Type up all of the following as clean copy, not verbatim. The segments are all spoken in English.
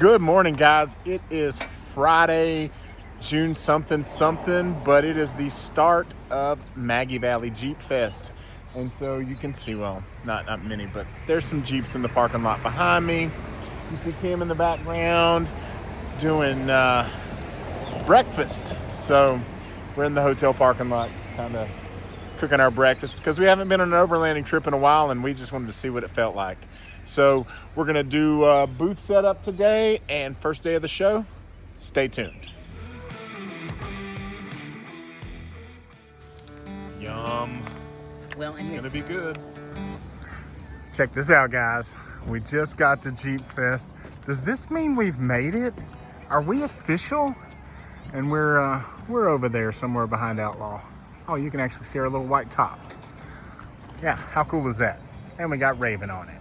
Good morning, guys. It is Friday, June something, but it is the start of Maggie Valley JeepFest. And so you can see, well, not many, but there's some Jeeps in the parking lot behind me. You see Kim in the background doing breakfast. So we're in the hotel parking lot, just kind of cooking our breakfast because we haven't been on an overlanding trip in a while and we just wanted to see what it felt like. So we're going to do a booth setup today, and first day of the show, stay tuned. Yum. Well, it's going to be good. Check this out, guys. We just got to JeepFest. Does this mean we've made it? Are we official? And we're over there somewhere behind Outlaw. Oh, you can actually see our little white top. Yeah, how cool is that? And we got Raven on it.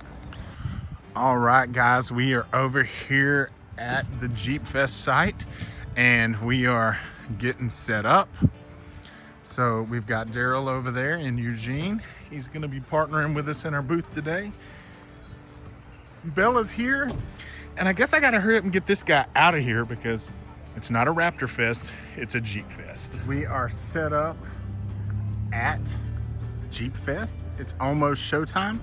All right, guys, we are over here at the JeepFest site and we are getting set up. So we've got Daryl over there and Eugene. He's gonna be partnering with us in our booth today. Bella's here, and I guess I gotta hurry up and get this guy out of here because it's not a Raptor Fest, it's a JeepFest. We are set up at JeepFest. It's almost showtime.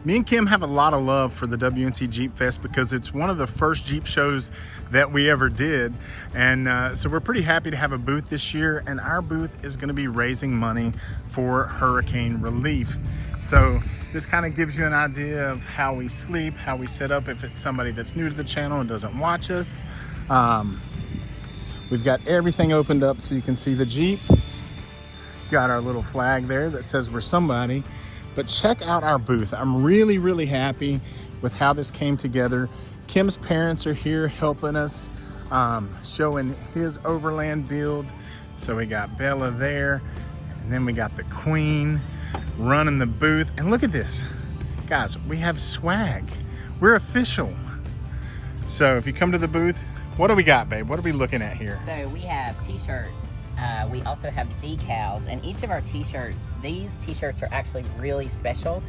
Me and Kim have a lot of love for the WNC JeepFest because it's one of the first Jeep shows that we ever did. And so we're pretty happy to have a booth this year, and our booth is gonna be raising money for hurricane relief. So this kind of gives you an idea of how we sleep, how we set up if it's somebody that's new to the channel and doesn't watch us. We've got everything opened up so you can see the Jeep. Got our little flag there that says we're somebody. But check out our booth. I'm really, really happy with how this came together. Kim's parents are here helping us, showing his overland build. So we got Bella there, and then we got the Queen running the booth. And look at this. Guys, we have swag. We're official. So if you come to the booth, what do we got, babe? What are we looking at here? So we have T-shirts. We also have decals, and each of our T-shirts, these T-shirts are actually really special.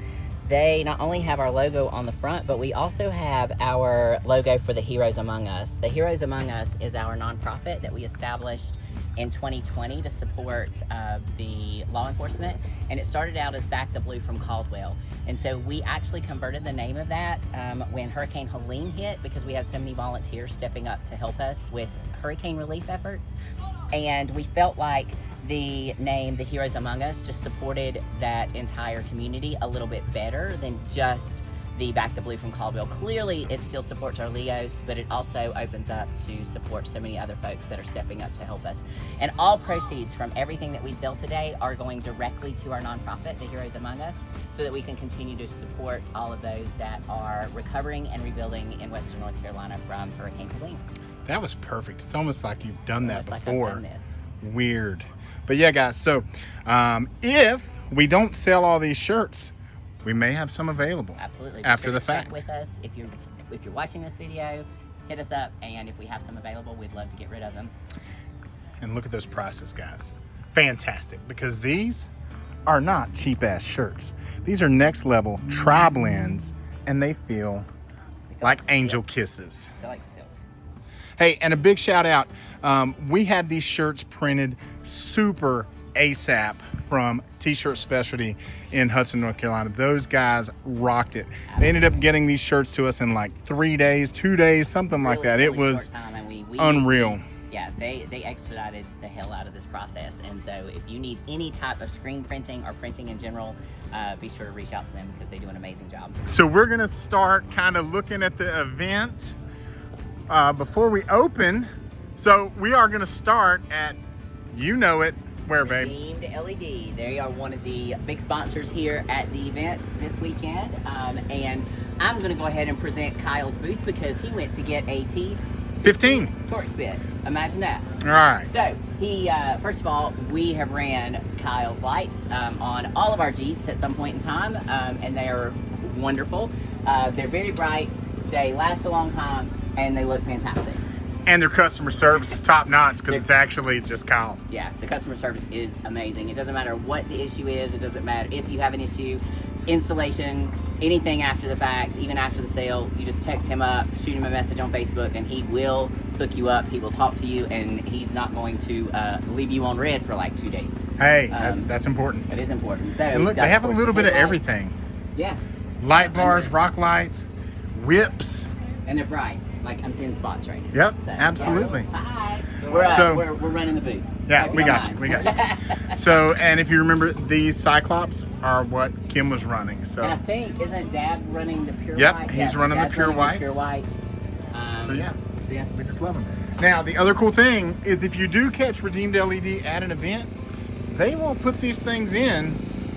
They not only have our logo on the front, but we also have our logo for the Heroes Among Us. The Heroes Among Us is our nonprofit that we established in 2020 to support the law enforcement, and it started out as Back the Blue from Caldwell. And so we actually converted the name of that when Hurricane Helene hit, because we had so many volunteers stepping up to help us with hurricane relief efforts. And we felt like the name, the Heroes Among Us, just supported that entire community a little bit better than just the Back the Blue from Caldwell. Clearly, it still supports our Leos, but it also opens up to support so many other folks that are stepping up to help us. And all proceeds from everything that we sell today are going directly to our nonprofit, the Heroes Among Us, so that we can continue to support all of those that are recovering and rebuilding in Western North Carolina from Hurricane Helene. That was perfect. It's almost like you've done that before. Like I've done this. Weird. But yeah, guys, so if we don't sell all these shirts, we may have some available. Absolutely. After the check fact. With us, if you're watching this video, hit us up, and if we have some available, we'd love to get rid of them. And look at those prices, guys. Fantastic, because these are not cheap-ass shirts. These are next-level tri-blends, and they feel like angel kisses. They feel like silk. Hey, and a big shout out. We had these shirts printed super ASAP from T-Shirt Specialty in Hudson, North Carolina. Those guys rocked it. They ended up getting these shirts to us in like 3 days, 2 days, something like that. It was unreal. Yeah, they expedited the hell out of this process. And so if you need any type of screen printing or printing in general, be sure to reach out to them because they do an amazing job. So we're gonna start kind of looking at the event before we open. So we are gonna start at, you know it, where, babe? Redeemed LED. They are one of the big sponsors here at the event this weekend. And I'm gonna go ahead and present Kyle's booth because he went to get a T15 torque spit. Imagine that. All right. So he, first of all, we have ran Kyle's lights on all of our Jeeps at some point in time, and they are wonderful. They're very bright, they last a long time, and they look fantastic. And their customer service is top notch because it's actually just Kyle. Yeah, the customer service is amazing. It doesn't matter what the issue is. It doesn't matter if you have an issue. installation, anything after the fact, even after the sale, you just text him up, shoot him a message on Facebook, and he will hook you up. He will talk to you, and he's not going to leave you on red for like 2 days. Hey, that's important. It is important. So And look, they have a little bit of everything. Yeah. Light bars, rock lights, whips. And they're bright. Like I'm seeing spots right now. Yep, so, absolutely. Hi. We're running the booth. Yeah, we got you. So, and if you remember, these Cyclops are what Kim was running. So, and I think, isn't Dad running the pure yep, whites? he's running the pure whites. So yeah, we just love them. Now, the other cool thing is if you do catch Redeemed LED at an event, they will put these things in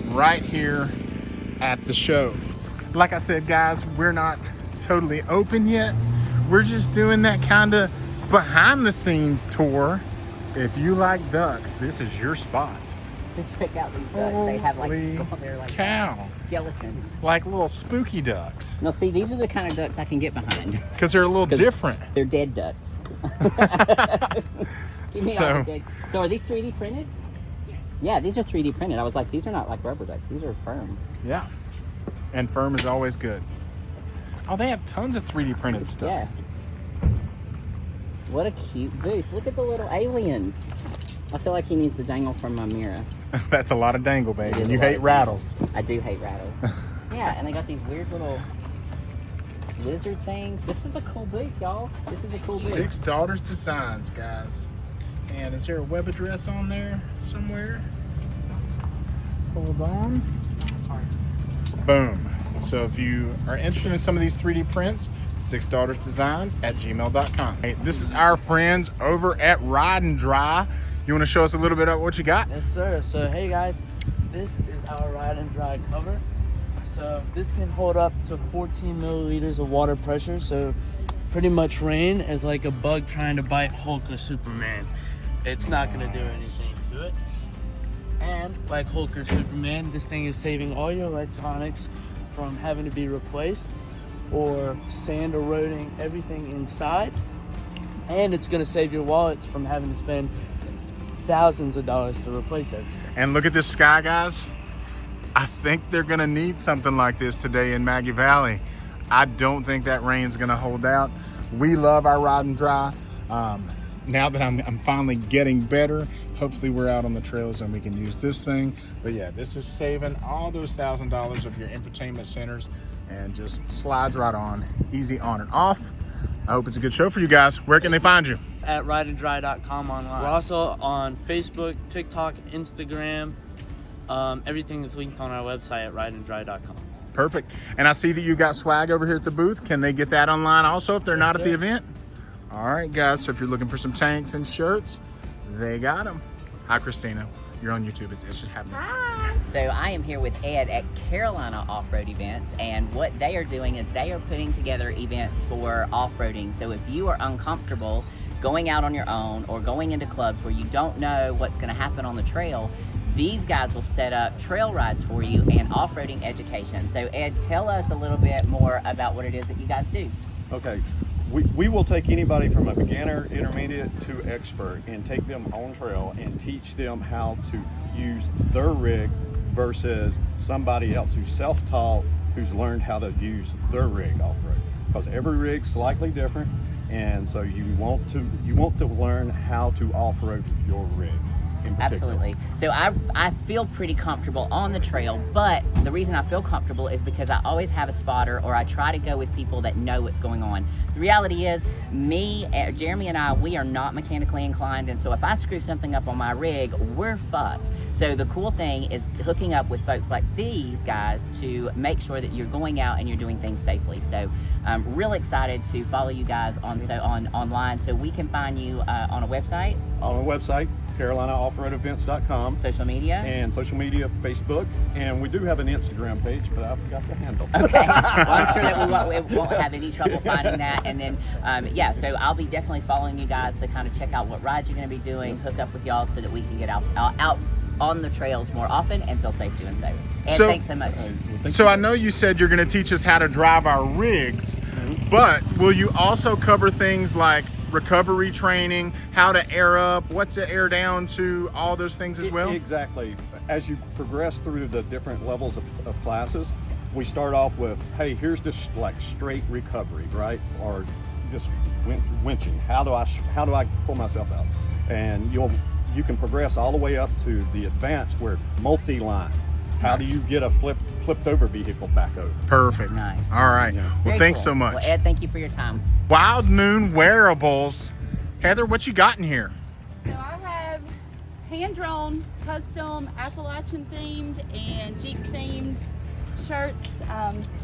right here at the show. Like I said, guys, we're not totally open yet. We're just doing that kind of behind the scenes tour. If you like ducks, this is your spot. To check out these ducks, they have like they're like cow skeletons, like little spooky ducks. Now, see, these are the kind of ducks I can get behind because they're a little different. They're dead ducks. Give me all the dead. So, are these 3D printed? Yes. Yeah, these are 3D printed. I was like, these are not like rubber ducks. These are firm. Yeah, and firm is always good. Oh, they have tons of 3D printed stuff. Yeah. What a cute booth. Look at the little aliens. I feel like he needs to dangle from my mirror. That's a lot of dangle, baby. You hate rattles. I do hate rattles. Yeah, and they got these weird little lizard things. This is a cool booth, y'all. This is a cool booth. 6 Daughters Designs, guys. And is there a web address on there somewhere? Hold on. Boom. So if you are interested in some of these 3D prints, 6daughtersdesigns@gmail.com. Hey, this is our friends over at Ride and Dry. You want to show us a little bit about what you got? Yes, sir. So, hey guys, this is our Ride and Dry cover. So this can hold up to 14 milliliters of water pressure. So pretty much rain is like a bug trying to bite Hulk or Superman. It's not going to do anything to it. And like Hulk or Superman, this thing is saving all your electronics from having to be replaced or sand eroding everything inside. And it's going to save your wallets from having to spend thousands of dollars to replace it. And look at this sky, guys. I think they're gonna need something like this today in Maggie Valley. I don't think that rain's gonna hold out. We love our Ride and Dry. Now that I'm finally getting better, hopefully we're out on the trails and we can use this thing. But yeah, this is saving all those $1,000 of your infotainment centers and just slides right on, easy on and off. I hope it's a good show for you guys. Where can they find you? At rideanddry.com online. We're also on Facebook, TikTok, Instagram. Everything is linked on our website at rideanddry.com. Perfect. And I see that you got swag over here at the booth. Can they get that online also if they're not at the event? All right, guys. So if you're looking for some tanks and shirts, they got them. Hi, Christina. You're on YouTube. It's just happening. Hi. So I am here with Ed at Carolina Off-Road Events, and what they are doing is they are putting together events for off-roading. So if you are uncomfortable going out on your own or going into clubs where you don't know what's going to happen on the trail, these guys will set up trail rides for you and off-roading education. So Ed, tell us a little bit more about what it is that you guys do. Okay, we will take anybody from a beginner, intermediate to expert and take them on trail and teach them how to use their rig versus somebody else who's self-taught, who's learned how to use their rig off-road. Because every rig's slightly different, and so you want to learn how to off-road your rig. Absolutely. So I feel pretty comfortable on the trail, but the reason I feel comfortable is because I always have a spotter, or I try to go with people that know what's going on. The reality is, Jeremy and I, we are not mechanically inclined, and so if I screw something up on my rig, we're fucked. So the cool thing is hooking up with folks like these guys to make sure that you're going out and you're doing things safely. So I'm real excited to follow you guys online, so we can find you on a website. On a website, CarolinaOffRoadEvents.com. Social media? And social media, Facebook. And we do have an Instagram page, but I forgot the handle. Okay. Well, I'm sure that we won't have any trouble finding that. And then, yeah, so I'll be definitely following you guys to kind of check out what rides you're going to be doing, hook up with y'all so that we can get out on the trails more often and feel safe doing so. And thanks so much. So I know you said you're going to teach us how to drive our rigs, but will you also cover things like recovery training, how to air up, what to air down to, all those things as well? Exactly. As you progress through the different levels of classes, we start off with, hey, here's this like straight recovery, right? Or just winching. How do I pull myself out? And you can progress all the way up to the advanced where multi-line. How do you get a flipped over vehicle back over? Perfect. Nice. All right. Yeah. Well, Very thanks cool. so much. Well, Ed, thank you for your time. Wild Moon Wearables. Heather, what you got in here? So I have hand-drawn, custom, Appalachian themed and Jeep themed shirts,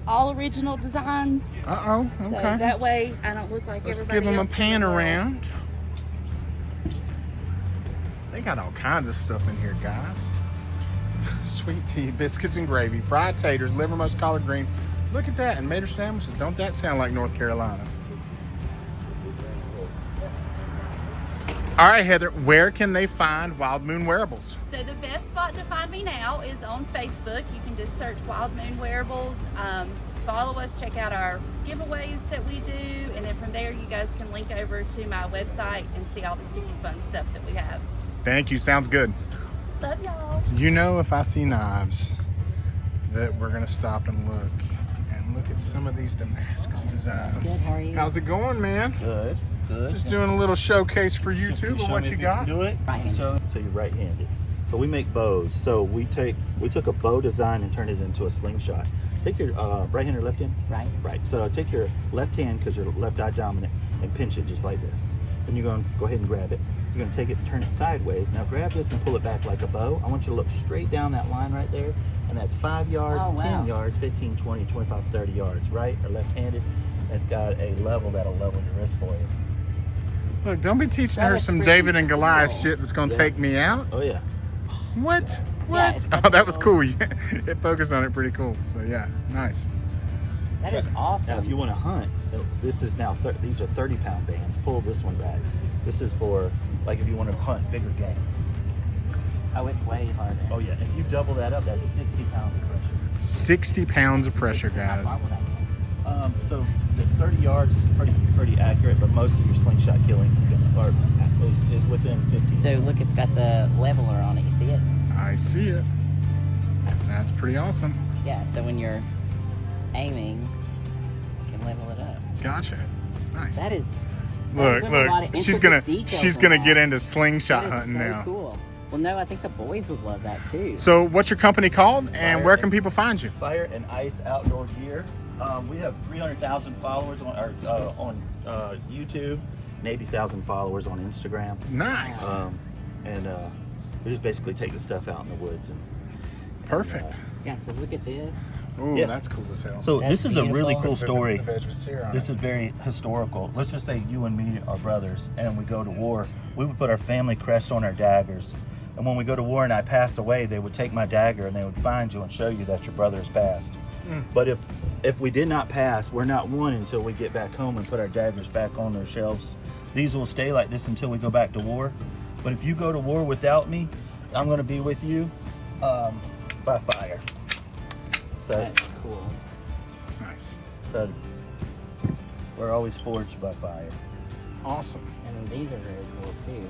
all original designs. Uh-oh, So okay. that way I don't look like Let's everybody give them a else in pan the world. around. They got all kinds of stuff in here, guys. Sweet tea, biscuits and gravy, fried taters, livermost, collard greens. Look at that, and mater sandwiches. Don't that sound like North Carolina? All right, Heather, where can they find Wild Moon Wearables? So the best spot to find me now is on Facebook. You can just search Wild Moon Wearables. Follow us, check out our giveaways that we do, and then from there you guys can link over to my website and see all the super fun stuff that we have. Thank you, sounds good. Love y'all. You know, if I see knives, that we're gonna stop and look at some of these Damascus Designs. Good, how are you? How's it going, man? Good, good. Just doing a little showcase for YouTube of what you got. Do it. Right-handed. So you're right-handed. So we make bows. So we took a bow design and turned it into a slingshot. Take your right hand or left hand? Right. Right. So take your left hand, because you're left eye dominant, and pinch it just like this. Then you're going to go ahead and grab it. You're going to take it and turn it sideways. Now grab this and pull it back like a bow. I want you to look straight down that line right there. And that's 5 yards, Oh, wow. 10 yards, 15, 20, 25, 30 yards, right or left-handed. And it's got a level that'll level your wrist for you. Look, don't be teaching That her looks some pretty David and Goliath cool. shit that's gonna Yeah. take me out. Oh yeah. What? Yeah, it's What? got Oh, that was the cool. It focused on it pretty cool. So yeah, nice. That is awesome. Now, if you want to hunt, this is now these are 30-pound bands. Pull this one back. This is for like if you want to hunt bigger game. Oh, it's way harder. Oh yeah. If you double that up, that's 60 pounds of pressure. 60 pounds of pressure, How guys. far will that go? So the 30 yards is pretty accurate, but most of your slingshot killing is within 15. So look, it's got the leveler on it. You see it? I see it. That's pretty awesome. Yeah. So when you're aiming, you can level it up. Gotcha. Nice. That is. Look, there's a lot of look. She's intricate gonna details in that. get into slingshot That is hunting so now. cool. Well, no, I think the boys would love that too. So, what's your company called, and Fire where can and- people find you? Fire and Ice Outdoor Gear. We have 300,000 followers on YouTube and 80,000 followers on Instagram. Nice. We just basically take the stuff out in the woods. Perfect. Yeah. So look at this. Ooh, Yeah. that's cool as hell. So That's this is a really beautiful. cool story. The veg with sear on This it. is very historical. Let's just say you and me are brothers and we go to war. We would put our family crest on our daggers. And when we go to war and I passed away, they would take my dagger and they would find you and show you that your brother has passed. But if we did not pass, we're not one until we get back home and put our daggers back on their shelves. These will stay like this until we go back to war. But if you go to war without me, I'm going to be with you by fire. So, That's cool. Nice. so we're always forged by fire. Awesome. I mean, these are really cool too.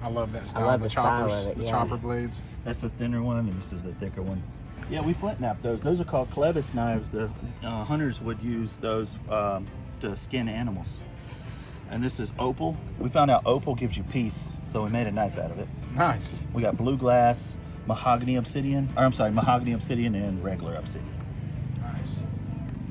I love that style. love the the style choppers, of it, the yeah. chopper blades. That's the thinner one, and this is the thicker one. Yeah, we flint knap those. Those are called clevis knives. The hunters would use those to skin animals. And this is opal. We found out opal gives you peace, so we made a knife out of it. Nice. We got blue glass, mahogany obsidian, and regular obsidian. Nice.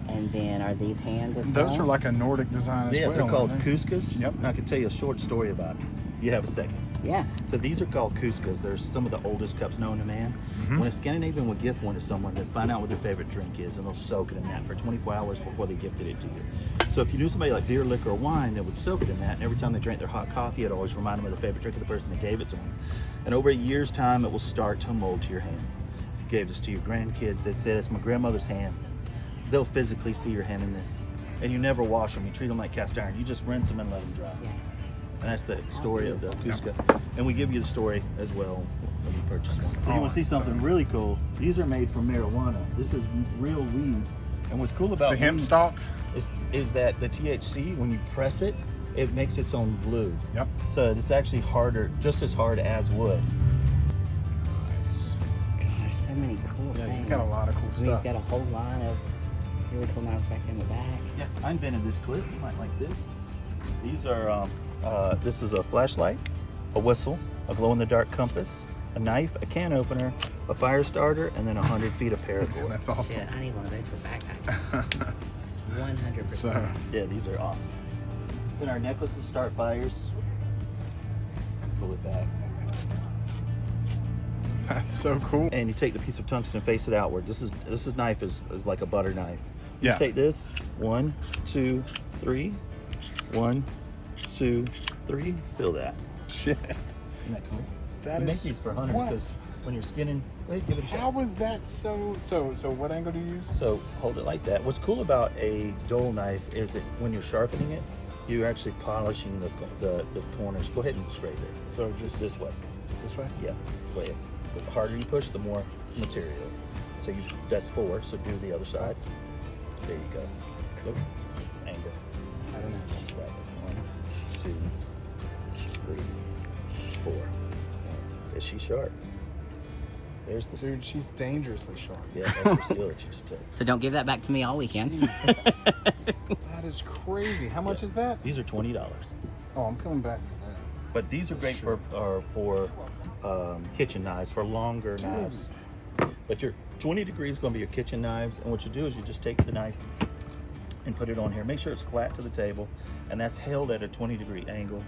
And then are these hands as Those well? are like a Nordic design as Yeah, well. they're called aren't they? kuskas. Yep. And I can tell you a short story about it. You have a second. Yeah. So these are called kuskas. They're some of the oldest cups known to man. When a Scandinavian would gift one to someone, they'd find out what their favorite drink is, and they'll soak it in that for 24 hours before they gifted it to you. So if you knew somebody like beer, liquor, or wine, they would soak it in that, and every time they drank their hot coffee, it'd always remind them of the favorite drink of the person that gave it to them. And over a year's time, it will start to mold to your hand. If you gave this to your grandkids, they'd say, "That's my grandmother's hand." They'll physically see your hand in this. And you never wash them. You treat them like cast iron. You just rinse them and let them dry. Yeah. And that's the story of the Kuska. And we give you the story as well when you purchase one. So you want to see something really cool? These are made from marijuana. This is real weed. And what's cool It's about the hemp weed stalk. is that the THC, when you press it, it makes its own glue. Yep. So it's actually harder, just as hard as wood. Nice. Gosh, so so many cool Yeah, things. you've got a lot of cool I mean, stuff. he's got a whole line of really cool knives back in the back. Yeah, I invented this clip. You might like this. These are, this is a flashlight, a whistle, a glow-in-the-dark compass, a knife, a can opener, a fire starter, and then 100 feet of paracord. That's awesome. Shit, I need one of those for backpacking. 100%. So, Yeah, these are awesome. Then our necklaces start fires. Pull it back. that's so cool. And you take the piece of tungsten and face it outward. This knife is like a butter knife. Yeah. Just take this. 1, 2, 3. 1, 2, 3. Feel that. Shit. Isn't that cool? That we is make these for hunters what? because when you're skinning, wait, give it a shot. How was that so what angle do you use? So hold it like that. What's cool about a dull knife is that when you're sharpening it, you're actually polishing the corners. Go ahead and scrape it. So Just this way. this way? Yeah, go ahead. The harder you push, the more material. So that's 4. So do the other side. There you go. Look, angle. I don't know. That's right. 1, 2, 3, 4. Is she sharp? There's the Dude, she's dangerously sharp. Yeah, that's the steel that you just took. So don't give that back to me all weekend. That is crazy. How much is that? These are $20. Oh, I'm coming back for that. But these are great for kitchen knives, for longer knives. But your 20 degrees is going to be your kitchen knives. And what you do is you just take the knife and put it on here. Make sure it's flat to the table. And that's held at a 20-degree angle.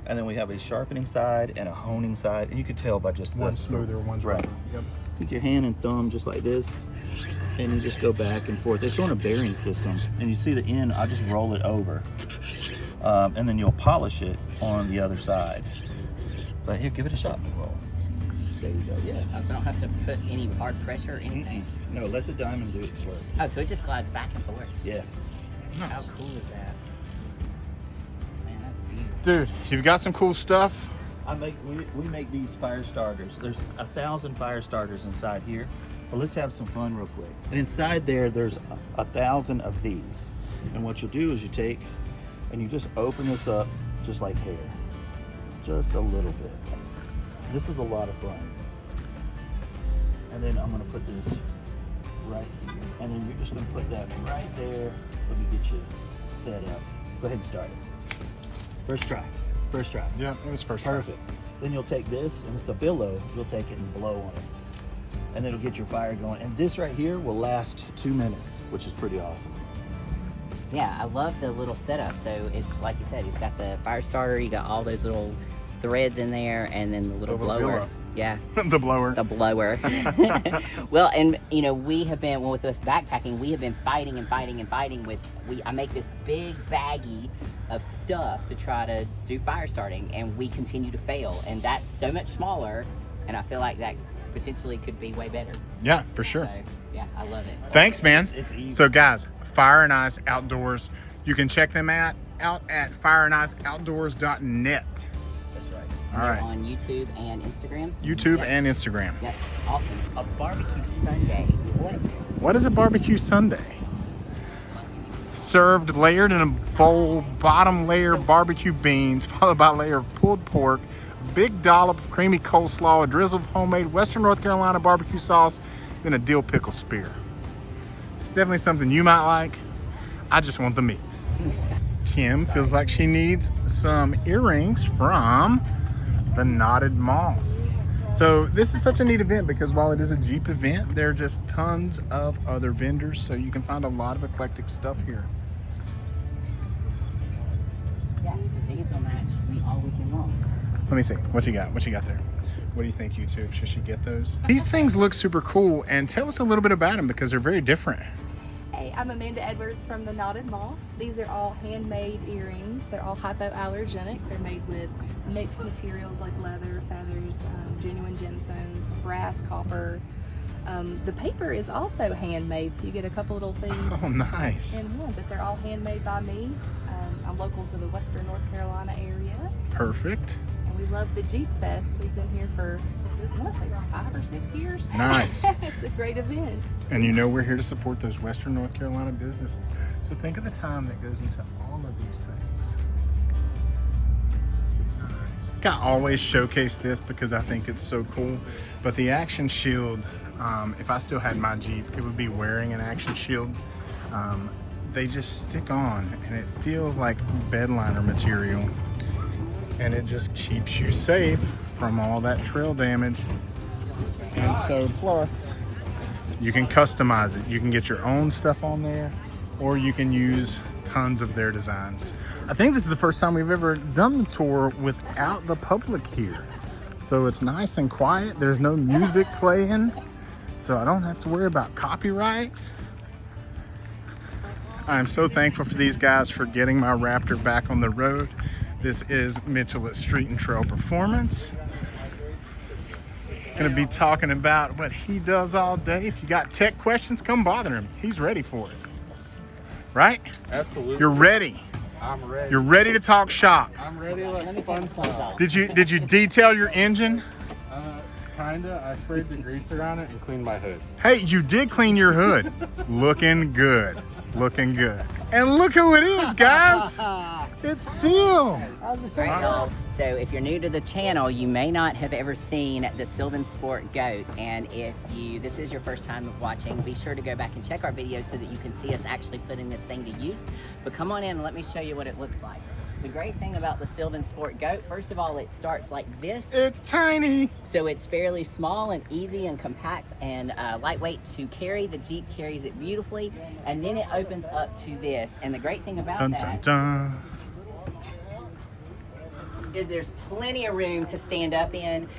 And then we have a sharpening side and a honing side. And you can tell by just One's smoother, one's right. rougher. Yep. Take your hand and thumb just like this. And you just go back and forth. It's on a bearing system. And you see the end, I just roll it over. And then you'll polish it on the other side. But here, give it a shot. There you go. Yeah. Oh, so I don't have to put any hard pressure or anything. No, let the diamond do its work. Oh, so it just glides back and forth. Yeah. How Nice. cool is that? Man, that's beautiful. Dude, you've got some cool stuff. We make these fire starters. There's 1,000 fire starters inside here. But let's have some fun real quick. And inside there's 1,000 of these. And what you'll do is you take and you just open this up just like hair. Just a little bit. This is a lot of fun. And then I'm gonna put this right here. And then you're just gonna put that right there. Let me get you set up. Go ahead and start it. First try. First try. Yeah, it was first try. Perfect. Then you'll take this, and it's a billow. You'll take it and blow on it. And then it'll get your fire going. And this right here will last 2 minutes, which is pretty awesome. Yeah, I love the little setup. So it's like you said, it's got the fire starter, you got all those little threads in there, and then the little The little blower. billow. Yeah, The blower. the blower. Well, and you know, we have been, well, with us backpacking, we have been fighting and fighting and fighting with, I make this big baggie of stuff to try to do fire starting, and we continue to fail. And that's so much smaller, and I feel like that potentially could be way better. Yeah, for sure. So, yeah, I love it. Thanks, man. It's easy. So, guys, Fire and Ice Outdoors. You can check them out at fireandiceoutdoors.net. That's right. All They're right. on YouTube and Instagram. YouTube Yep. and Instagram. Yep, awesome. A barbecue Sunday. What is a barbecue Sundae? Served layered in a bowl, bottom layer barbecue beans, followed by a layer of pulled pork, a big dollop of creamy coleslaw, a drizzle of homemade Western North Carolina barbecue sauce, then a dill pickle spear. It's definitely something you might like. I just want the meats. Kim feels like she needs some earrings from the Knotted Moss. So this is such a neat event because while it is a Jeep event, there are just tons of other vendors, so you can find a lot of eclectic stuff here. Yeah, so these will match me all weekend long. Let me see, what you got? What you got there? What do you think, YouTube? Should she get those? These things look super cool, and tell us a little bit about them because they're very different. Hey, I'm Amanda Edwards from the Knotted Moss. These are all handmade earrings. They're all hypoallergenic. They're made with mixed materials like leather, feathers, genuine gemstones, brass, copper. The paper is also handmade, so you get a couple little things Oh, nice. in one, but they're all handmade by me. I'm local to the Western North Carolina area, Perfect. and we love the JeepFest. We've been here for, I want to say 5 or 6 years. Nice. It's a great event. And you know we're here to support those Western North Carolina businesses. So think of the time that goes into all of these things. Nice. I always showcase this because I think it's so cool. But the Action Shield if I still had my Jeep, it would be wearing an action shield. They just stick on and it feels like bedliner material, and it just keeps you safe from all that trail damage. And so plus you can customize it. You can get your own stuff on there, or you can use tons of their designs. I think this is the first time we've ever done the tour without the public here. So it's nice and quiet. There's no music playing, so I don't have to worry about copyrights. I am so thankful for these guys for getting my Raptor back on the road. This is Mitchell at Street and Trail Performance. Gonna be talking about what he does all day. If you got tech questions, come bother him. He's ready for it. Right? Absolutely. You're ready. I'm ready. You're ready to talk shop. I'm ready. Let's fun stuff. Did you detail your engine? Kinda. I sprayed the grease around it and cleaned my hood. Hey, you did clean your hood. Looking good. Looking good. And look who it is, guys. It's Sil. Right. So if you're new to the channel, you may not have ever seen the Silven Sport Goat. And if this is your first time watching, be sure to go back and check our videos so that you can see us actually putting this thing to use. But come on in and let me show you what it looks like. The great thing about the Silven Sport Goat, first of all, it starts like this. It's tiny. So it's fairly small and easy and compact and lightweight to carry. The Jeep carries it beautifully. And then it opens up to this. And the great thing about is there's plenty of room to stand up in.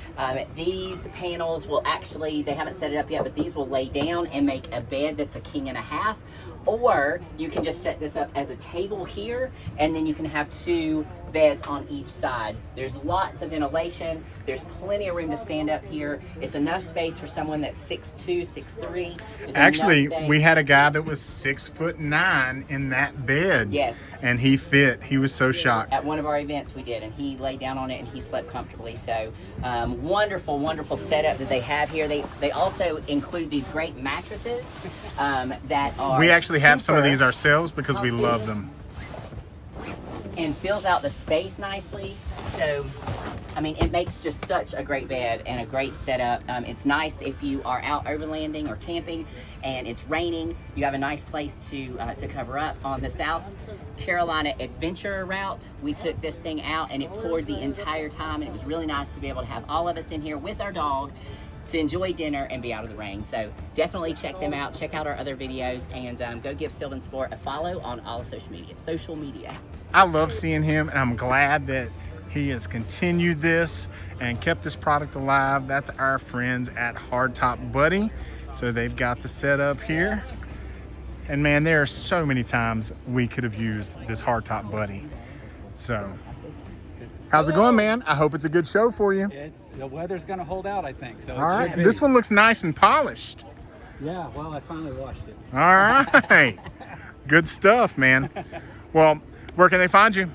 These panels will actually, they haven't set it up yet, but these will lay down and make a bed that's a king and a half. Or you can just set this up as a table here, and then you can have 2 beds on each side. There's lots of ventilation. There's plenty of room to stand up here. It's enough space for someone that's 6'2", 6'3". Actually, we had a guy that was 6'9" in that bed. Yes. And he fit. He was so shocked. At one of our events we did, and he laid down on it and he slept comfortably. So wonderful, wonderful setup that they have here. They also include these great mattresses that are We actually have some of these ourselves because we love them. And fills out the space nicely. So, I mean, it makes just such a great bed and a great setup. It's nice if you are out overlanding or camping and it's raining. You have a nice place to cover up. On the South Carolina Adventure route, we took this thing out and it poured the entire time. And it was really nice to be able to have all of us in here with our dog to enjoy dinner and be out of the rain. So definitely check them out. Check out our other videos and go give Silven Sport a follow on all social media. I love seeing him, and I'm glad that he has continued this and kept this product alive. That's our friends at Hardtop Buddy. So they've got the setup here. And man, there are so many times we could have used this Hardtop Buddy. So, how's it going, man? I hope it's a good show for you. The weather's gonna hold out, I think. So all right, this one looks nice and polished. Yeah, well, I finally washed it. All right, good stuff, man. Well, where can they find you?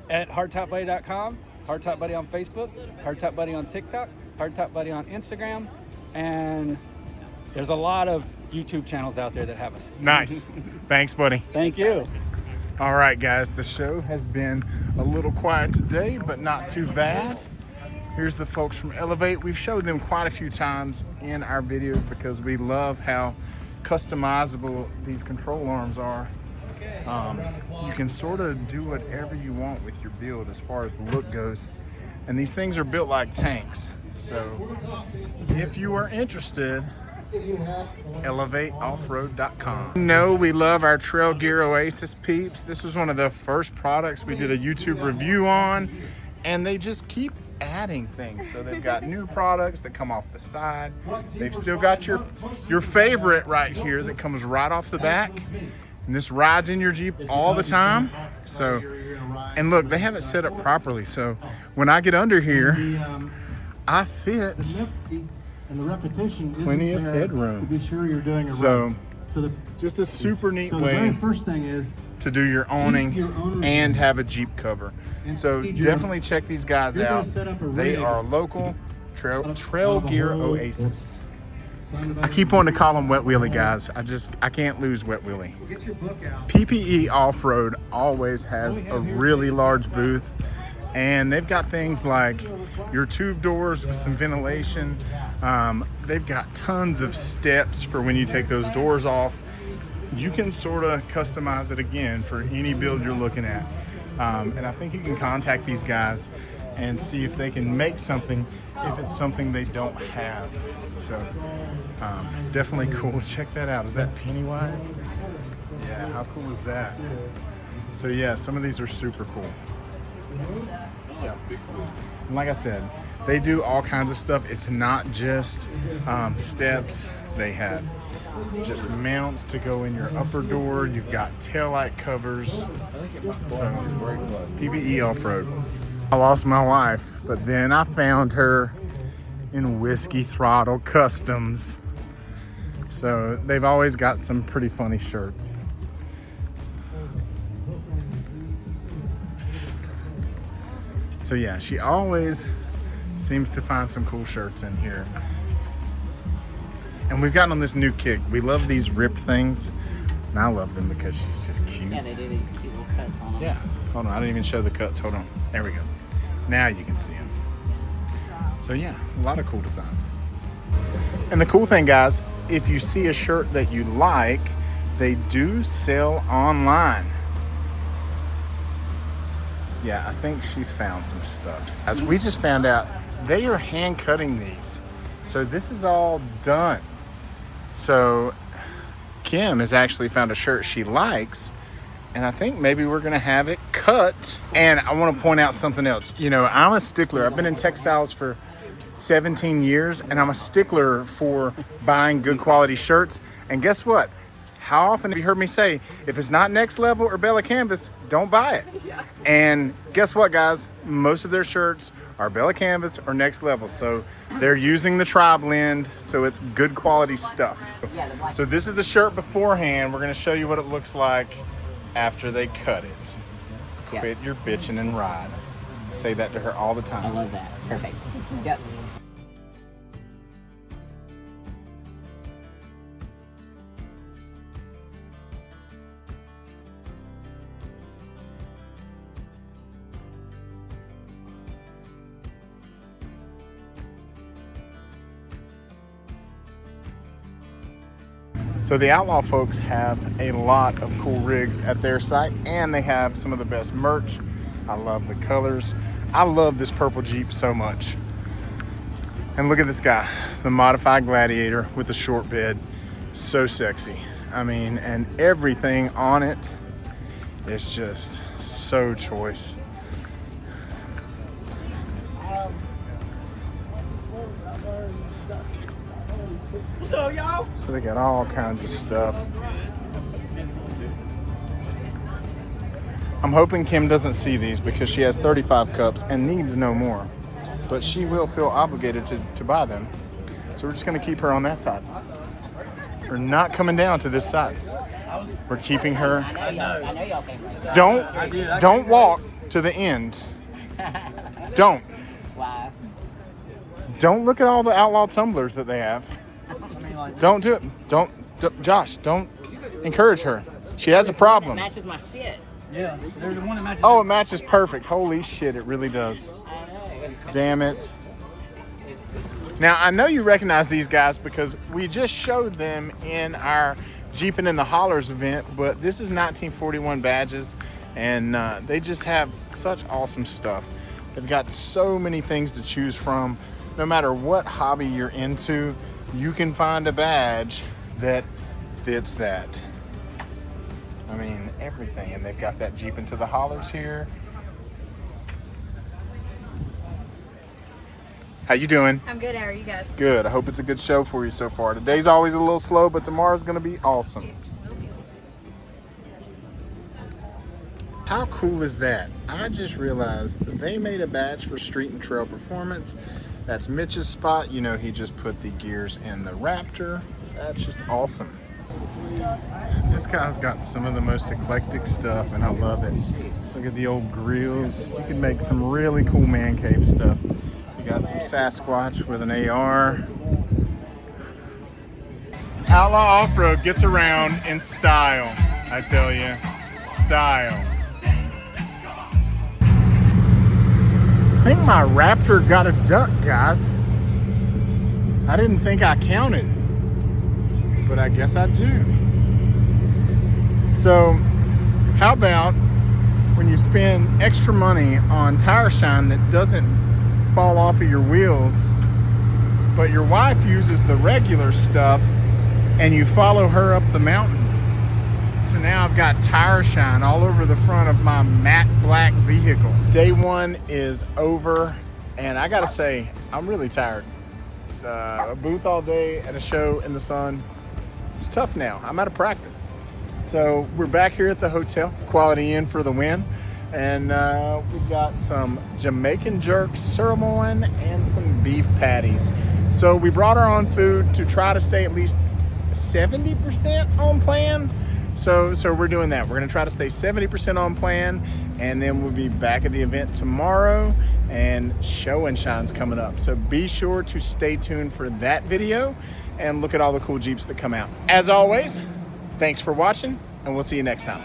At hardtopbuddy.com, Hardtop Buddy on Facebook, Hardtop Buddy on TikTok, Hardtop Buddy on Instagram, and there's a lot of YouTube channels out there that have us. Nice. Thanks, buddy. Thank you. All right, guys, the show has been a little quiet today, but not too bad. Here's the folks from Elevate. We've showed them quite a few times in our videos because we love how customizable these control arms are. You can sort of do whatever you want with your build as far as the look goes. And these things are built like tanks. So if you are interested, elevateoffroad.com. No, we love our Trail Gear Oasis peeps. This was one of the first products we did a YouTube review on, and they just keep adding things. So they've got new products that come off the side. They've still got your favorite right here that comes right off the back. And this rides in your Jeep all the time. So, and look, they have it set up properly. So when I get under here, I fit and the repetition plenty of headroom to be sure you're doing it so, right. So just a super neat the way very first thing is to do your owning and have a Jeep cover. So definitely check these guys out. They are local Trail Gear Oasis. I keep wanting to call them Wet Wheelie guys. I can't lose Wet Wheelie. PPE Off-Road always has a really large booth, And they've got things like your tube doors with some ventilation. They've got tons of steps for when you take those doors off. You can sort of customize it again for any build you're looking at. And I think you can contact these guys and see if they can make something if it's something they don't have. So definitely cool. Check that out. Is that Pennywise? Yeah, how cool is that? So yeah, some of these are super cool. Yeah. And like I said, they do all kinds of stuff. It's not just steps. They have just mounts to go in your upper door. You've got taillight covers. So PBE Off-Road. I lost my wife, but then I found her in Whiskey Throttle Customs. So they've always got some pretty funny shirts. So yeah, she always seems to find some cool shirts in here. And we've gotten on this new kick. We love these ripped things. And I love them because she's just cute. Yeah, they do these cute little cuts on them. Yeah, hold on, I didn't even show the cuts. Hold on, there we go. Now you can see them. So yeah, a lot of cool designs. And the cool thing, guys, if you see a shirt that you like, they do sell online. Yeah, I think she's found some stuff. As we just found out, they are hand cutting these. So this is all done. So Kim has actually found a shirt she likes, and I think maybe we're gonna have it cut. And I wanna point out something else. You know, I'm a stickler. I've been in textiles for 17 years, and I'm a stickler for buying good quality shirts. And guess what? How often have you heard me say, if it's not Next Level or Bella Canvas, don't buy it? And guess what, guys? Most of their shirts are Bella Canvas or Next Level. So they're using the tri-blend, so it's good quality stuff. So this is the shirt beforehand. We're gonna show you what it looks like after they cut it. Quit your bitching and ride. Say that to her all the time. I love that. Perfect. Yep. So the Outlaw folks have a lot of cool rigs at their site, and they have some of the best merch. I love the colors. I love this purple Jeep so much. And look at this guy, the modified Gladiator with the short bed. So sexy. I mean, and everything on it is just so choice. So they got all kinds of stuff. I'm hoping Kim doesn't see these because she has 35 cups and needs no more. But she will feel obligated to buy them. So we're just gonna keep her on that side. We're not coming down to this side. We're keeping her. I know y'all came right. Don't walk to the end. Don't. Why? Don't look at all the Outlaw tumblers that they have. Don't do it. Don't, Josh, don't encourage her. She has a problem. That matches my shit. Yeah, there's one that matches. Oh, it matches perfect. Holy shit, it really does. I know. Damn it. Now, I know you recognize these guys because we just showed them in our Jeepin' in the Hollers event, but this is 1941 badges, and they just have such awesome stuff. They've got so many things to choose from. No matter what hobby you're into, you can find a badge that fits that. I mean, everything. And they've got that Jeep into the Hollers here. How you doing? I'm good. How are you guys? Good. I hope it's a good show for you so far. Today's always a little slow, but tomorrow's going to be awesome. How cool is that? I just realized they made a badge for Street and Trail Performance. That's Mitch's spot. You know, he just put the gears in the Raptor. That's just awesome. This guy's got some of the most eclectic stuff, and I love it. Look at the old grills. You can make some really cool man cave stuff. You got some Sasquatch with an AR. Outlaw Off-Road gets around in style, I tell you. Style. think my Raptor got a duck, guys. I didn't think I counted, but I guess I do. So how about when you spend extra money on tire shine that doesn't fall off of your wheels, but your wife uses the regular stuff and you follow her up the mountain? So now I've got tire shine all over the front of my matte black vehicle. Day one is over, and I gotta say, I'm really tired. A booth all day at a show in the sun, it's tough now. I'm out of practice. So we're back here at the hotel, Quality Inn for the win. And we've got some Jamaican jerk sirloin and some beef patties. So we brought our own food to try to stay at least 70% on plan. So we're doing that. We're gonna try to stay 70% on plan, and then we'll be back at the event tomorrow, and Show and Shine's coming up. So be sure to stay tuned for that video and look at all the cool Jeeps that come out. As always, thanks for watching, and we'll see you next time.